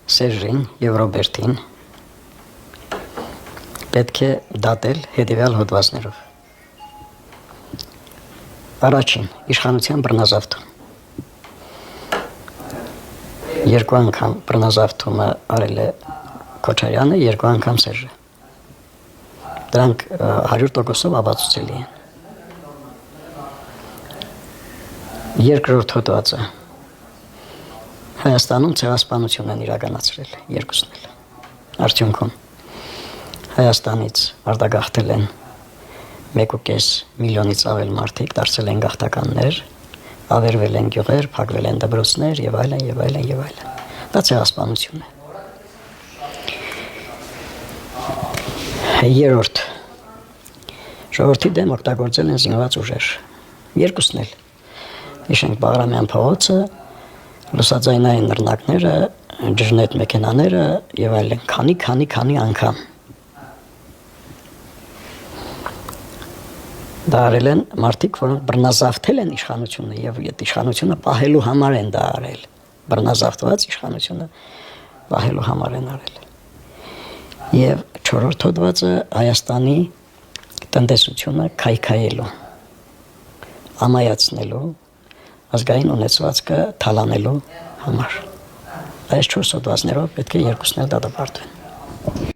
Սերժին եւ Ռոբերտին պետք է դատել հետևյալ հոդվածներով։ Առաջին, իշխանության բռնազավթում։ Երկու անգամ բռնազավթումը արել է Քոչարյանը, երկու անգամ Սերժը։ Դրանք 100%-ով ապացուցելի են։ Երկրորդ հոդվածը Հայաստանում ցեղասպանություն են իրականացրել երկուսն էլ։ Արդյունքում Հայաստանից արտագաղթել են 1.5 միլիոնից ավել մարդիկ, դարձել են գաղթականներ, ավերվել են գյուղեր, փակվել են դպրոցներ եւ այլն եւ այլն եւ այլն։ Դա ցեղասպանություն է։ Երրորդ ժողովրդի դեմ օգտագործել են զինված ուժեր։ Երկուսն էլ։ Հիշենք Բաղրամյան փողոցը, լուսաձայնային նռնակները, ջրնետ մեքենաները եւ այլն, քանի անգամ։ Դա արել են մարդիկ, որոնք բռնազավթել են իշխանությունը եւ այդ իշխանությունը պահելու համար են դա արել։ Բռնազավթված իշխանությունը պահելու համար են արել։ Եվ չորրորդ հոդվածը Հայաստանի տնտեսությունը քայքայելու, ամայացնելու, ազգային ունեցվածքը թալանելու համար։ Այս 4 հոդվածներով պետք է երկուսն էլ դատապարտվեն։